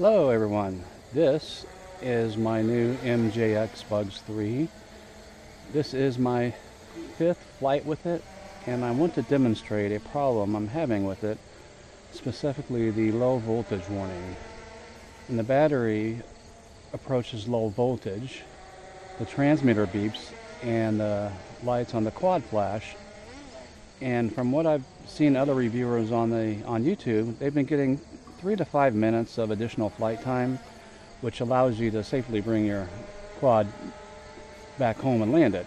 Hello everyone, this is my new MJX Bugs 3. This is my 5th flight with it, and I want to demonstrate a problem I'm having with it, specifically the low voltage warning. When the battery approaches low voltage, the transmitter beeps and the lights on the quad flash. And from what I've seen other reviewers on YouTube, they've been getting 3 to 5 minutes of additional flight time, which allows you to safely bring your quad back home and land it.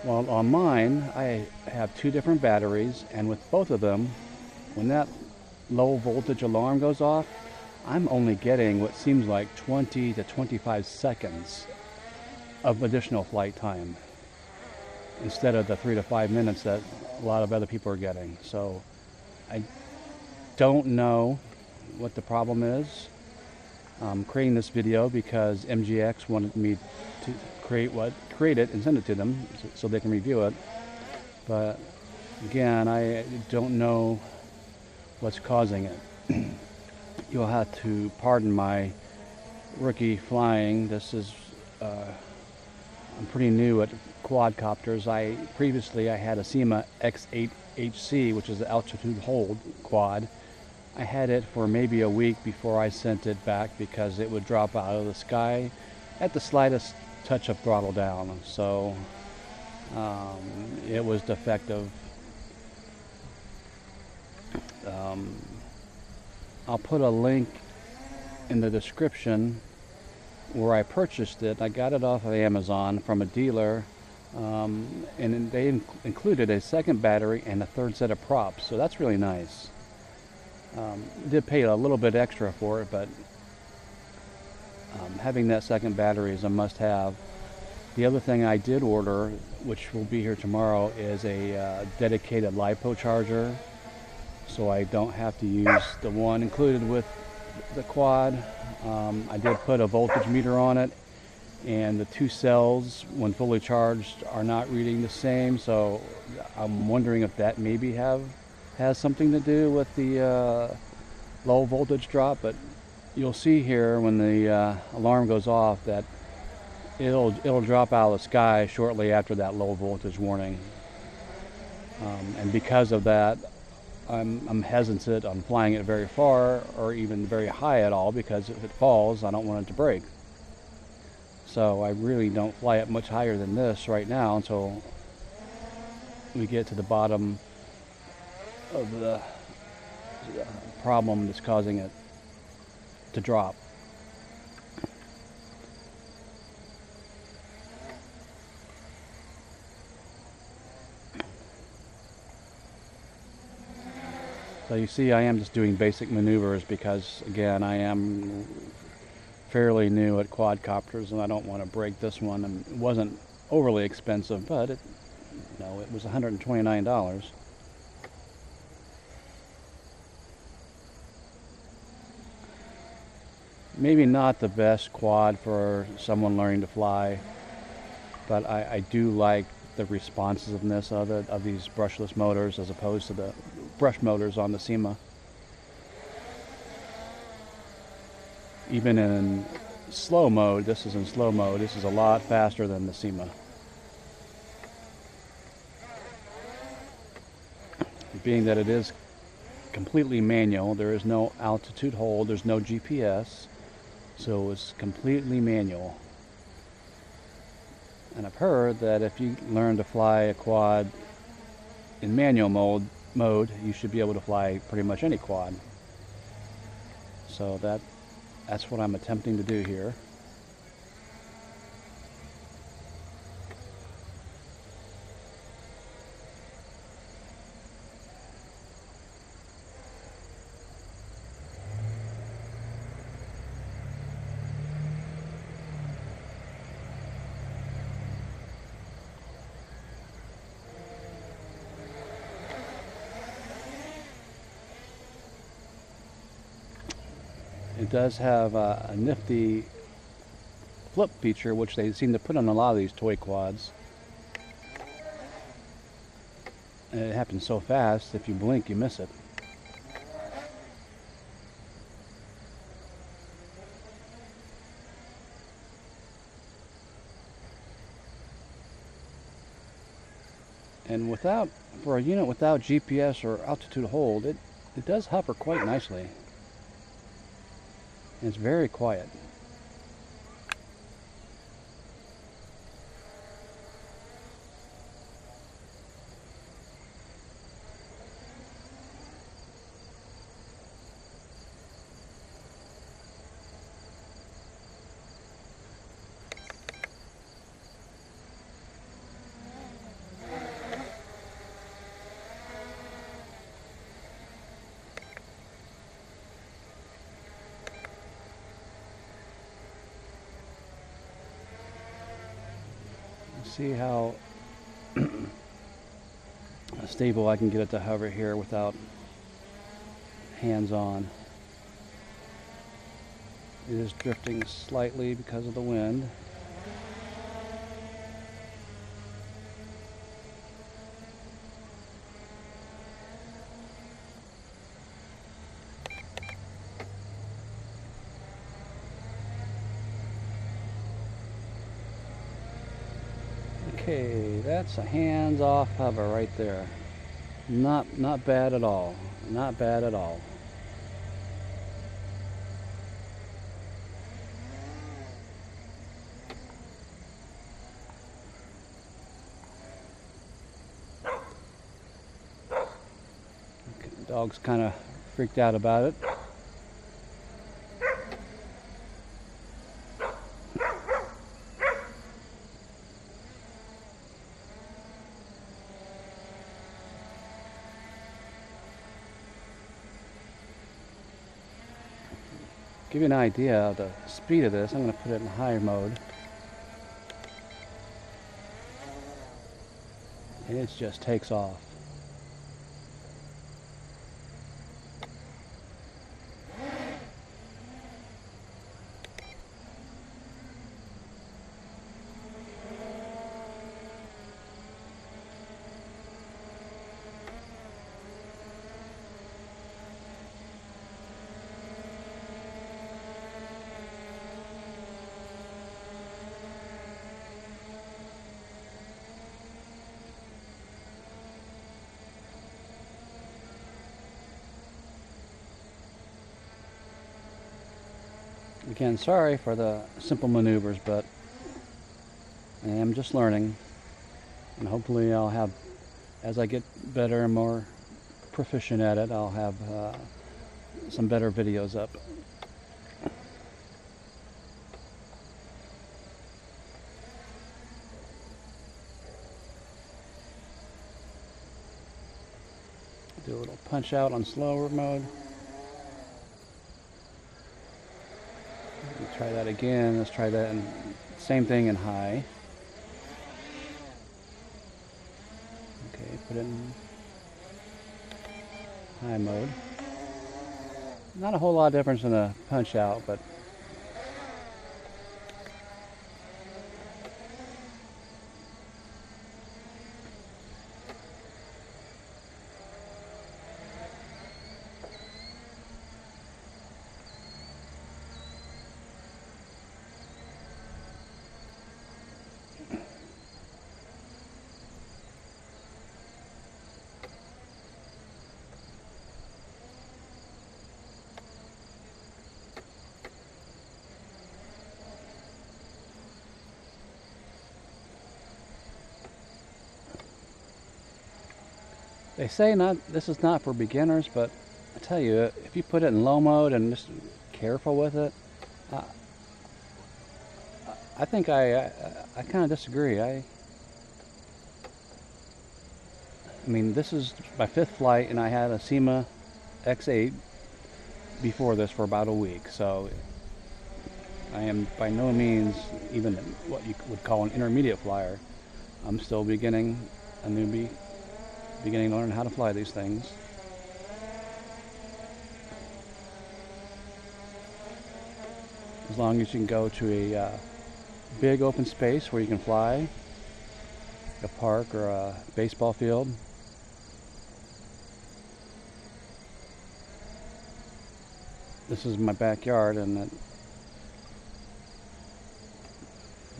Well, on mine, I have 2 different batteries, and with both of them, when that low voltage alarm goes off, I'm only getting what seems like 20 to 25 seconds of additional flight time instead of the 3 to 5 minutes that a lot of other people are getting. So I don't know what the problem is. I'm creating this video because MJX wanted me to create it and send it to them so they can review it. But again, I don't know what's causing it. You'll have to pardon my rookie flying. This is I'm pretty new at quadcopters. Previously I had a SEMA X8HC, which is the altitude hold quad. I had it for maybe a week before I sent it back because it would drop out of the sky at the slightest touch of throttle down. So it was defective. I'll put a link in the description where I purchased it. I got it off of Amazon from a dealer, and they included a second battery and a third set of props, so that's really nice. Did pay a little bit extra for it, but having that second battery is a must-have. The other thing I did order, which will be here tomorrow, is a dedicated LiPo charger, so I don't have to use the one included with the quad. I did put a voltage meter on it, and the 2 cells, when fully charged, are not reading the same, so I'm wondering if that maybe has something to do with the low voltage drop. But you'll see here when the alarm goes off that it'll drop out of the sky shortly after that low voltage warning, and because of that, I'm hesitant on flying it very far or even very high at all, because if it falls, I don't want it to break. So I really don't fly it much higher than this right now until we get to the bottom of the problem that's causing it to drop. So you see, I am just doing basic maneuvers because, again, I am fairly new at quadcopters and I don't want to break this one. And it wasn't overly expensive, but it was $129. Maybe not the best quad for someone learning to fly, but I do like the responsiveness of these brushless motors as opposed to the brush motors on the SEMA. Even in slow mode, this is in slow mode, this is a lot faster than the SEMA. Being that it is completely manual, there is no altitude hold, there's no GPS, so it's completely manual. And I've heard that if you learn to fly a quad in manual mode, you should be able to fly pretty much any quad. So that's what I'm attempting to do here. It does have a nifty flip feature, which they seem to put on a lot of these toy quads. And it happens so fast, if you blink, you miss it. And for a unit without GPS or altitude hold, it does hover quite nicely. And it's very quiet. See how stable I can get it to hover here without hands-on. It is drifting slightly because of the wind. Okay, that's a hands-off hover right there. Not bad at all. Not bad at all. Okay, the dog's kind of freaked out about it. Give you an idea of the speed of this, I'm going to put it in high mode. And it just takes off. Again, sorry for the simple maneuvers, but I am just learning, and hopefully I'll have, as I get better and more proficient at it, I'll have some better videos up. Do a little punch out on slower mode. Try that again. Let's try that, and same thing in high. Okay, put it in high mode. Not a whole lot of difference in the punch out, but they say this is not for beginners, but I tell you, if you put it in low mode and just careful with it, I think I kind of disagree. I mean, this is my 5th flight, and I had a SEMA X8 before this for about a week, so I am by no means even what you would call an intermediate flyer. I'm still a newbie, beginning to learn how to fly these things. As long as you can go to a big open space where you can fly, a park or a baseball field. This is my backyard, and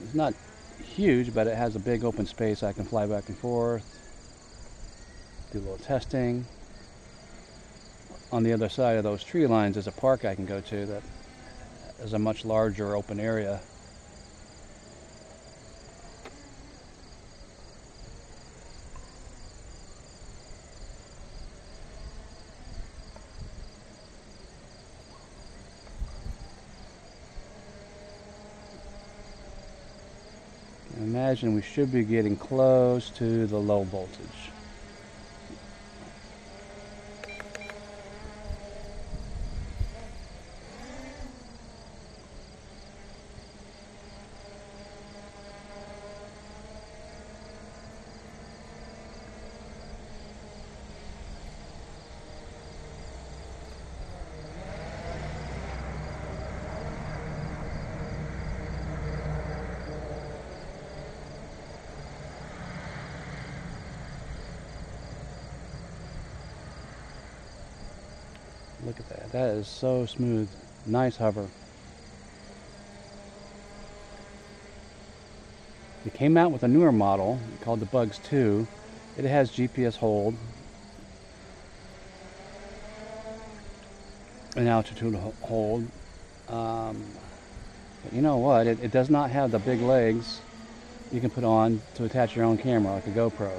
it's not huge, but it has a big open space I can fly back and forth. do a little testing. On the other side of those tree lines is a park I can go to that is a much larger open area. Imagine we should be getting close to the low voltage. Look at that. That is so smooth. Nice hover. They came out with a newer model called the Bugs 2. It has GPS hold, an altitude hold. But you know what? It does not have the big legs you can put on to attach your own camera like a GoPro.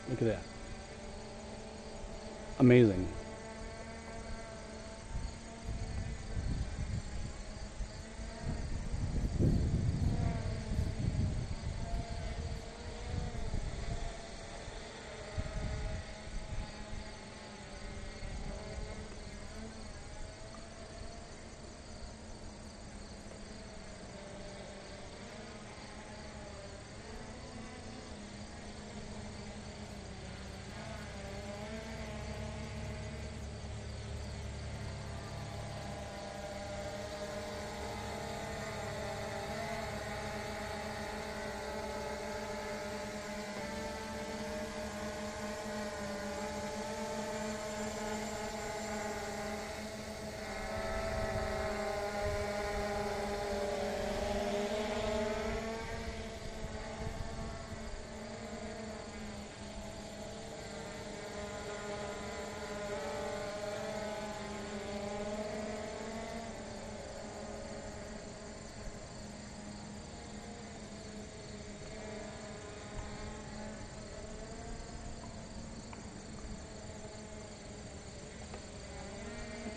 Look at that. Amazing.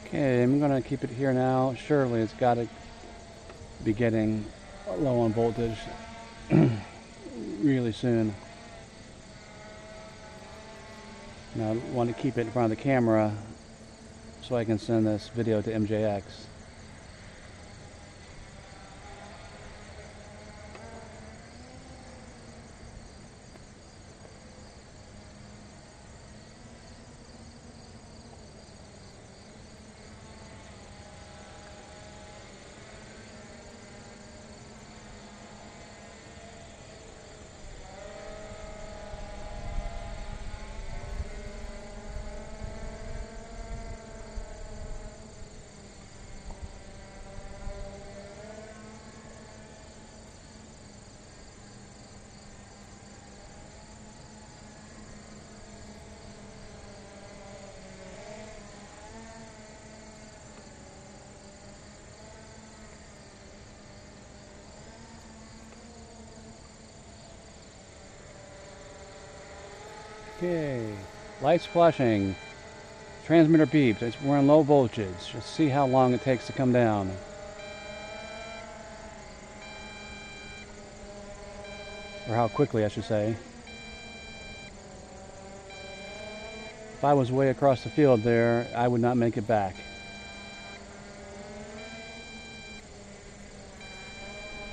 Okay, I'm going to keep it here now. Surely it's got to be getting low on voltage really soon. Now I want to keep it in front of the camera so I can send this video to MJX. Okay, lights flashing, transmitter beeps. We're in low voltage. Let's see how long it takes to come down. or how quickly I should say. If I was way across the field there, I would not make it back.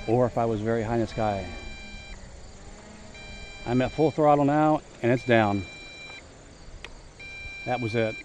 Or if I was very high in the sky. I'm at full throttle now, and it's down. That was it.